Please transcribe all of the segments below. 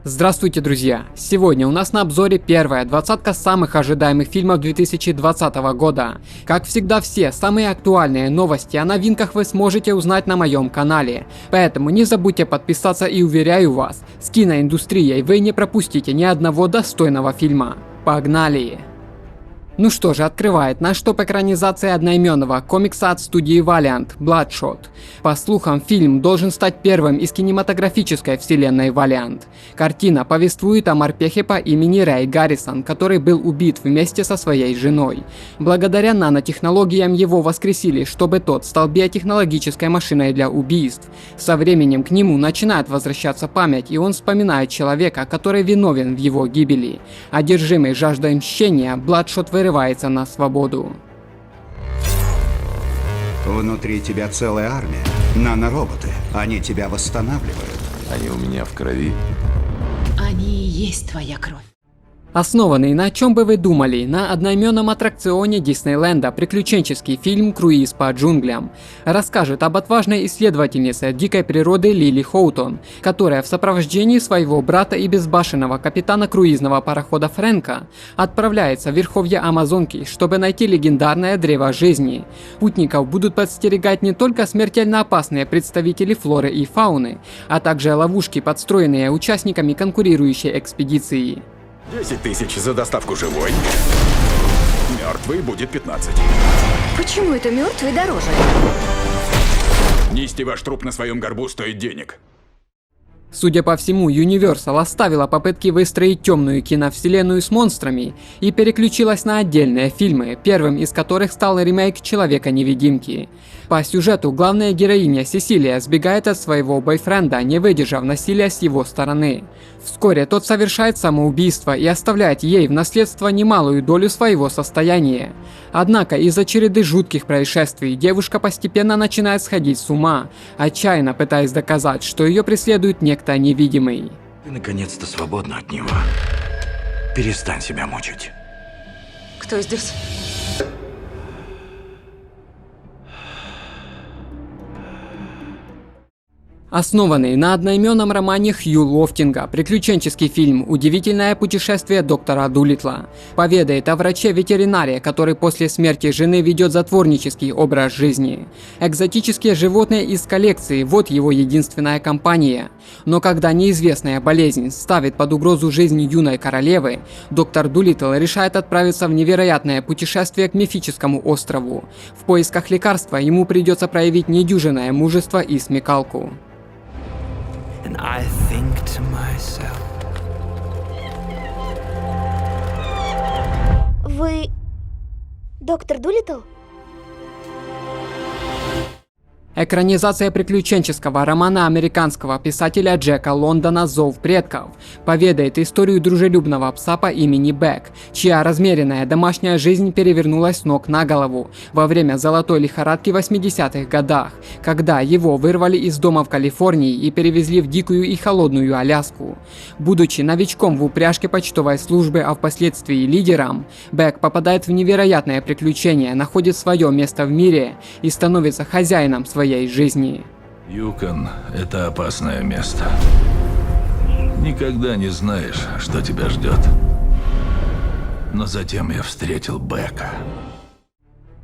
Здравствуйте, друзья! Сегодня у нас на обзоре первая двадцатка самых ожидаемых фильмов 2020 года. Как всегда, все самые актуальные новости о новинках вы сможете узнать на моем канале. Поэтому не забудьте подписаться и уверяю вас, с киноиндустрией вы не пропустите ни одного достойного фильма. Погнали! Ну что же, открывает наш топ-экранизация одноименного комикса от студии Valiant Bloodshot. По слухам, фильм должен стать первым из кинематографической вселенной Valiant. Картина повествует о морпехе по имени Рэй Гаррисон, который был убит вместе со своей женой. Благодаря нанотехнологиям его воскресили, чтобы тот стал биотехнологической машиной для убийств. Со временем к нему начинает возвращаться память, и он вспоминает человека, который виновен в его гибели. Одержимый жаждой мщения, Bloodshot вырывается на свободу. Внутри тебя целая армия. Нанороботы. Они тебя восстанавливают. Они у меня в крови. Они и есть твоя кровь. Основанный, на чем бы вы думали, на одноименном аттракционе Диснейленда приключенческий фильм «Круиз по джунглям» расскажет об отважной исследовательнице дикой природы Лили Хоутон, которая в сопровождении своего брата и безбашенного капитана круизного парохода Фрэнка отправляется в верховья Амазонки, чтобы найти легендарное древо жизни. Путников будут подстерегать не только смертельно опасные представители флоры и фауны, а также ловушки, подстроенные участниками конкурирующей экспедиции. 10 тысяч за доставку живой. Мертвый будет 15. Почему это мертвый дороже? Нести ваш труп на своем горбу стоит денег. Судя по всему, Universal оставила попытки выстроить темную киновселенную с монстрами и переключилась на отдельные фильмы, первым из которых стал ремейк Человека-невидимки. По сюжету главная героиня Сесилия сбегает от своего бойфренда, не выдержав насилия с его стороны. Вскоре тот совершает самоубийство и оставляет ей в наследство немалую долю своего состояния. Однако из-за череды жутких происшествий девушка постепенно начинает сходить с ума, отчаянно пытаясь доказать, что ее преследует некто невидимый. Ты наконец-то свободна от него. Перестань себя мучить. Кто здесь? Основанный на одноименном романе Хью Лофтинга, приключенческий фильм «Удивительное путешествие доктора Дулиттла» поведает о враче-ветеринаре, который после смерти жены ведет затворнический образ жизни. Экзотические животные из коллекции – вот его единственная компания. Но когда неизвестная болезнь ставит под угрозу жизнь юной королевы, доктор Дулиттл решает отправиться в невероятное путешествие к мифическому острову. В поисках лекарства ему придется проявить недюжинное мужество и смекалку. And I think to myself. Вы доктор Дулиттл? Экранизация приключенческого романа американского писателя Джека Лондона «Зов предков» поведает историю дружелюбного пса по имени Бэк, чья размеренная домашняя жизнь перевернулась с ног на голову во время золотой лихорадки в 80-х годах, когда его вырвали из дома в Калифорнии и перевезли в дикую и холодную Аляску. Будучи новичком в упряжке почтовой службы, а впоследствии лидером, Бэк попадает в невероятное приключение, находит свое место в мире и становится хозяином своей жизни. Юкон — это опасное место. Никогда не знаешь, что тебя ждет. Но затем я встретил Бека.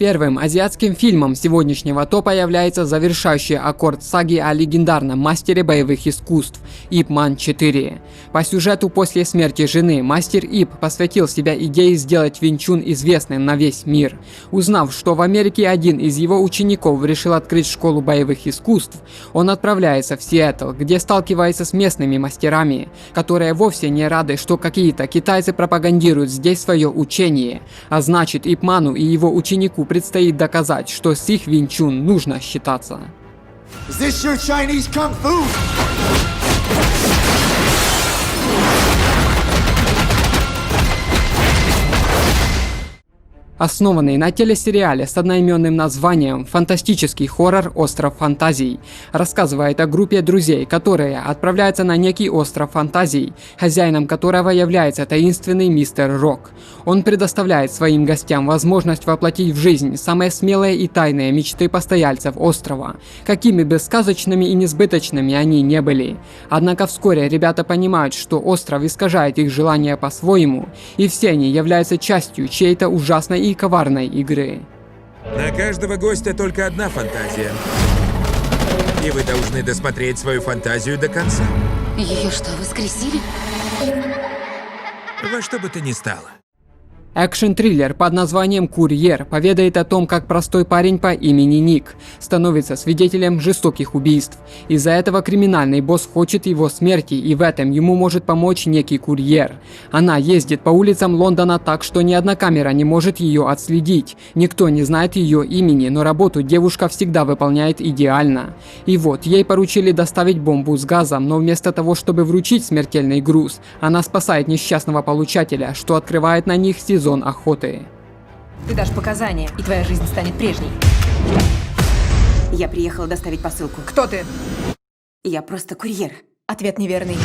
Первым азиатским фильмом сегодняшнего топа является завершающий аккорд саги о легендарном мастере боевых искусств Ип Ман 4. По сюжету, после смерти жены, мастер Ип посвятил себя идее сделать Вин Чун известным на весь мир. Узнав, что в Америке один из его учеников решил открыть школу боевых искусств, он отправляется в Сиэтл, где сталкивается с местными мастерами, которые вовсе не рады, что какие-то китайцы пропагандируют здесь свое учение, а значит, Ип Ману и его ученику предстоит доказать, что с их Вин Чун нужно считаться. Основанный на телесериале с одноименным названием «Фантастический хоррор. Остров фантазий», рассказывает о группе друзей, которые отправляются на некий остров фантазий, хозяином которого является таинственный мистер Рок. Он предоставляет своим гостям возможность воплотить в жизнь самые смелые и тайные мечты постояльцев острова, какими бы сказочными и несбыточными они не были. Однако вскоре ребята понимают, что остров искажает их желания по-своему, и все они являются частью чьей-то ужасной и коварной игры. На каждого гостя только одна фантазия. И вы должны досмотреть свою фантазию до конца. Ее что, воскресили? Во что бы то ни стало. Экшн-триллер под названием «Курьер» поведает о том, как простой парень по имени Ник становится свидетелем жестоких убийств. Из-за этого криминальный босс хочет его смерти, и в этом ему может помочь некий курьер. Она ездит по улицам Лондона так, что ни одна камера не может ее отследить. Никто не знает ее имени, но работу девушка всегда выполняет идеально. И вот, ей поручили доставить бомбу с газом, но вместо того, чтобы вручить смертельный груз, она спасает несчастного получателя, что открывает на них сезон охоты. Ты дашь показания, и твоя жизнь станет прежней. Я приехала доставить посылку. Кто ты? Я просто курьер. Ответ неверный.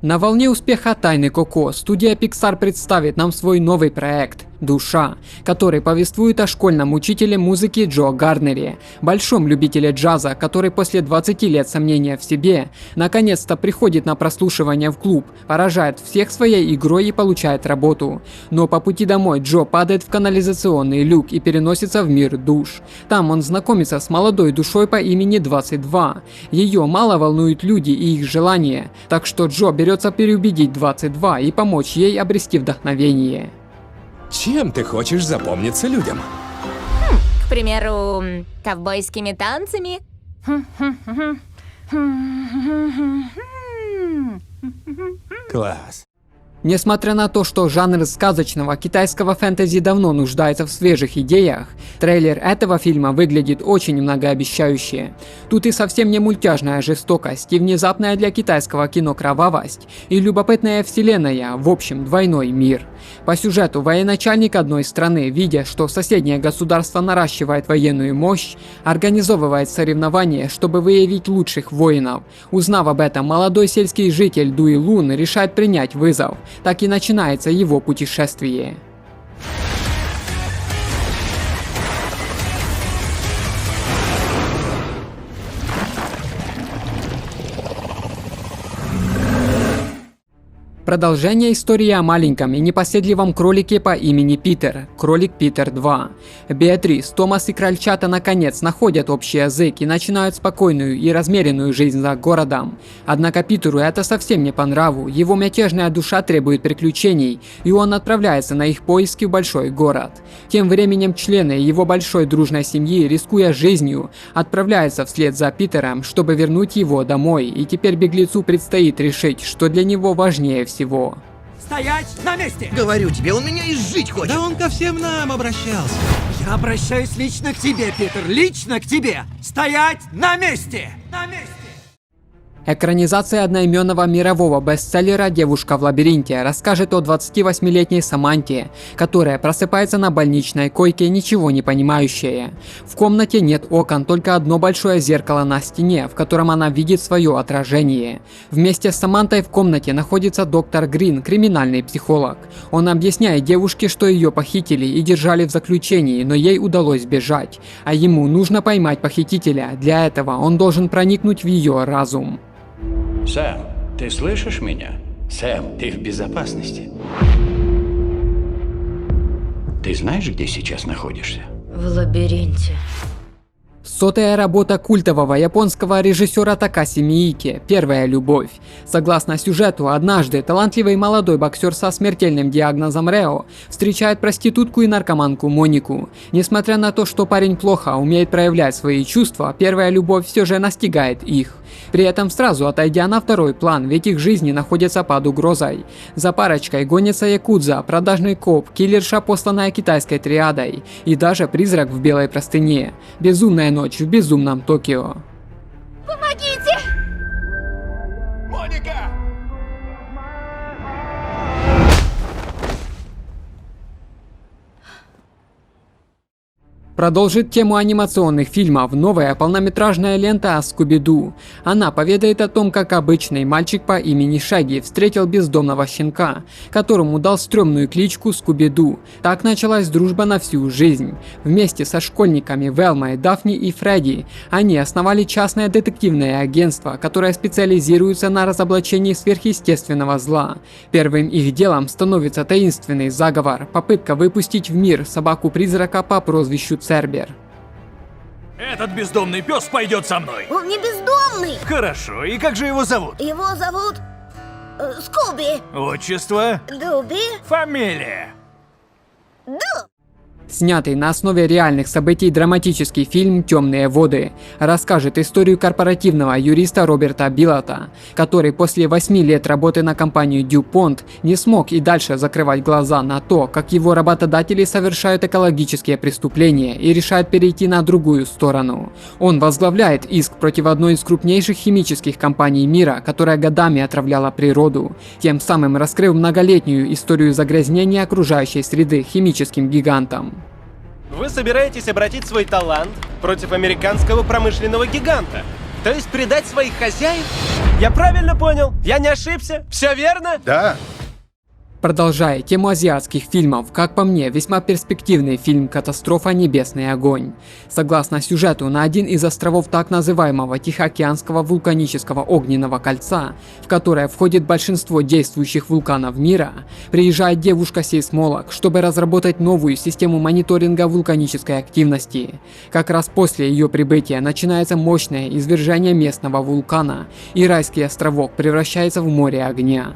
На волне успеха «Тайны Коко» студия Pixar представит нам свой новый проект «Душа», который повествует о школьном учителе музыки Джо Гарднере, большом любителе джаза, который после 20 лет сомнения в себе наконец-то приходит на прослушивание в клуб, поражает всех своей игрой и получает работу. Но по пути домой Джо падает в канализационный люк и переносится в мир душ. Там он знакомится с молодой душой по имени 22. Ее мало волнуют люди и их желания, так что Джо берется переубедить 22 и помочь ей обрести вдохновение. Чем ты хочешь запомниться людям? К примеру, ковбойскими танцами. Класс. Несмотря на то, что жанр сказочного китайского фэнтези давно нуждается в свежих идеях, трейлер этого фильма выглядит очень многообещающе. Тут и совсем не мультяшная жестокость, и внезапная для китайского кино кровавость, и любопытная вселенная, в общем, двойной мир. По сюжету военачальник одной страны, видя, что соседнее государство наращивает военную мощь, организовывает соревнования, чтобы выявить лучших воинов. Узнав об этом, молодой сельский житель Дуи Лун решает принять вызов. Так и начинается его путешествие. Продолжение истории о маленьком и непоседливом кролике по имени Питер, Кролик Питер 2. Беатрис, Томас и крольчата наконец находят общий язык и начинают спокойную и размеренную жизнь за городом. Однако Питеру это совсем не по нраву, его мятежная душа требует приключений, и он отправляется на их поиски в большой город. Тем временем члены его большой дружной семьи, рискуя жизнью, отправляются вслед за Питером, чтобы вернуть его домой, и теперь беглецу предстоит решить, что для него важнее всего. Стоять на месте! Говорю тебе, он меня изжить хочет. Да он ко всем нам обращался. Я обращаюсь лично к тебе, Питер, лично к тебе. Стоять на месте! На месте! Экранизация одноименного мирового бестселлера «Девушка в лабиринте» расскажет о 28-летней Саманте, которая просыпается на больничной койке, ничего не понимающая. В комнате нет окон, только одно большое зеркало на стене, в котором она видит свое отражение. Вместе с Самантой в комнате находится доктор Грин, криминальный психолог. Он объясняет девушке, что ее похитили и держали в заключении, но ей удалось сбежать, а ему нужно поймать похитителя. Для этого он должен проникнуть в ее разум. Сэм, ты слышишь меня? Сэм, ты в безопасности. Ты знаешь, где сейчас находишься? В лабиринте. Сотая работа культового японского режиссера Такаси Миики «Первая любовь». Согласно сюжету, однажды талантливый молодой боксер со смертельным диагнозом Рео встречает проститутку и наркоманку Монику. Несмотря на то, что парень плохо умеет проявлять свои чувства, первая любовь все же настигает их. При этом сразу отойдя на второй план, ведь их жизни находятся под угрозой. За парочкой гонится якудза, продажный коп, киллерша, посланная китайской триадой, и даже призрак в белой простыне. Безумная ночь в безумном Токио. Помогите! Моника! Продолжит тему анимационных фильмов новая полнометражная лента о Скуби-Ду. Она поведает о том, как обычный мальчик по имени Шагги встретил бездомного щенка, которому дал стрёмную кличку Скуби-Ду. Так началась дружба на всю жизнь. Вместе со школьниками Велмой, Дафни и Фредди они основали частное детективное агентство, которое специализируется на разоблачении сверхъестественного зла. Первым их делом становится таинственный заговор, попытка выпустить в мир собаку-призрака по прозвищу Цербер. Этот бездомный пес пойдет со мной. Он не бездомный. Хорошо, и как же его зовут? Его зовут Скуби. Отчество? Дуби. Фамилия? Ду. Снятый на основе реальных событий драматический фильм «Темные воды» расскажет историю корпоративного юриста Роберта Биллота, который после 8 лет работы на компанию DuPont не смог и дальше закрывать глаза на то, как его работодатели совершают экологические преступления и решают перейти на другую сторону. Он возглавляет иск против одной из крупнейших химических компаний мира, которая годами отравляла природу, тем самым раскрыв многолетнюю историю загрязнения окружающей среды химическим гигантом. Вы собираетесь обратить свой талант против американского промышленного гиганта? То есть предать своих хозяев? Я правильно понял? Я не ошибся? Все верно? Да. Продолжая тему азиатских фильмов, как по мне, весьма перспективный фильм «Катастрофа. Небесный огонь». Согласно сюжету, на один из островов так называемого Тихоокеанского вулканического огненного кольца, в которое входит большинство действующих вулканов мира, приезжает девушка-сейсмолог, чтобы разработать новую систему мониторинга вулканической активности. Как раз после ее прибытия начинается мощное извержение местного вулкана, и райский островок превращается в море огня.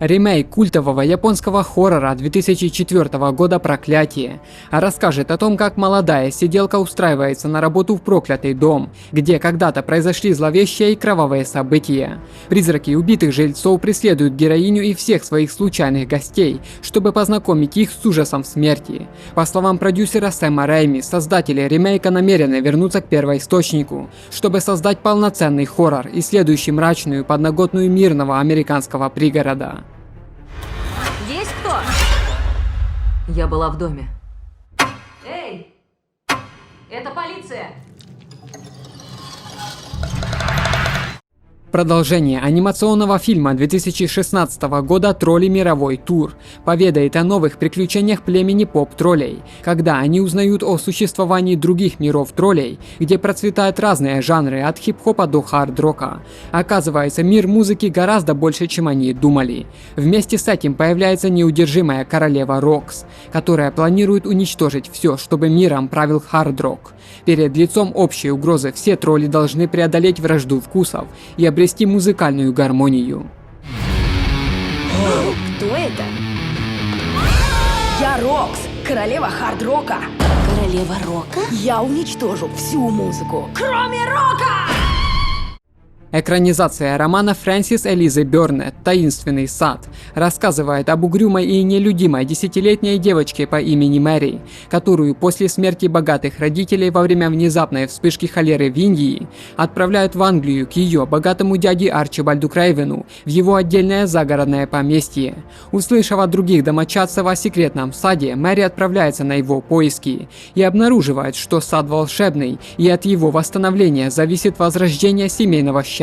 Ремейк культового японского хоррора 2004 года «Проклятие» расскажет о том, как молодая сиделка устраивается на работу в проклятый дом, где когда-то произошли зловещие и кровавые события. Призраки убитых жильцов преследуют героиню и всех своих случайных гостей, чтобы познакомить их с ужасом смерти. По словам продюсера Сэма Рэйми, создатели ремейка намерены вернуться к первоисточнику, чтобы создать полноценный хоррор, исследующий мрачную подноготную мирного американского пригорода. Есть кто? Я была в доме. Эй! Это полиция! Продолжение анимационного фильма 2016 года «Тролли. Мировой тур» поведает о новых приключениях племени поп-троллей, когда они узнают о существовании других миров троллей, где процветают разные жанры от хип-хопа до хард-рока. Оказывается, мир музыки гораздо больше, чем они думали. Вместе с этим появляется неудержимая королева Рокс, которая планирует уничтожить все, чтобы миром правил хард-рок. Перед лицом общей угрозы все тролли должны преодолеть вражду вкусов и обрести музыкальную гармонию. Кто это? Я Рокс, королева хард-рока. Королева рока? Я уничтожу всю музыку, кроме рока! Экранизация романа Фрэнсис Элизы Бёрнетт «Таинственный сад» рассказывает об угрюмой и нелюдимой 10-летней девочке по имени Мэри, которую после смерти богатых родителей во время внезапной вспышки холеры в Индии отправляют в Англию к ее богатому дяде Арчибальду Крейвену в его отдельное загородное поместье. Услышав от других домочадцев о секретном саде, Мэри отправляется на его поиски и обнаруживает, что сад волшебный, и от его восстановления зависит возрождение семейного счастья.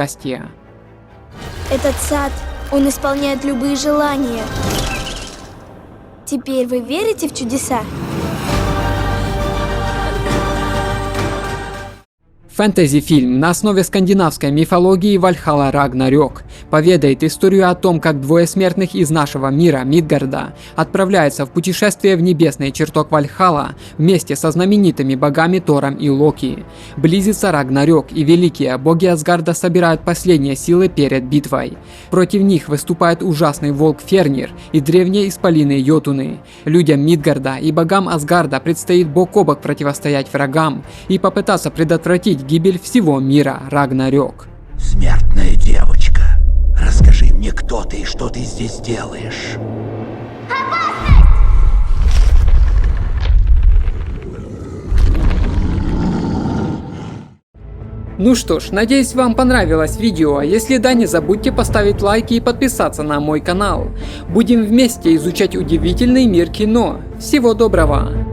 Этот сад, он исполняет любые желания. Теперь вы верите в чудеса? Фэнтези-фильм на основе скандинавской мифологии «Вальхалла Рагнарёк» поведает историю о том, как двое смертных из нашего мира, Мидгарда, отправляются в путешествие в небесный чертог Вальхалла вместе со знаменитыми богами Тором и Локи. Близится Рагнарёк, и великие боги Асгарда собирают последние силы перед битвой. Против них выступает ужасный волк Фернир и древние исполины Йотуны. Людям Мидгарда и богам Асгарда предстоит бок о бок противостоять врагам и попытаться предотвратить гибель всего мира Рагнарёк. Смертная девочка, расскажи мне, кто ты и что ты здесь делаешь. Ну что ж, надеюсь, вам понравилось видео. Если да, не забудьте поставить лайки и подписаться на мой канал. Будем вместе изучать удивительный мир кино. Всего доброго!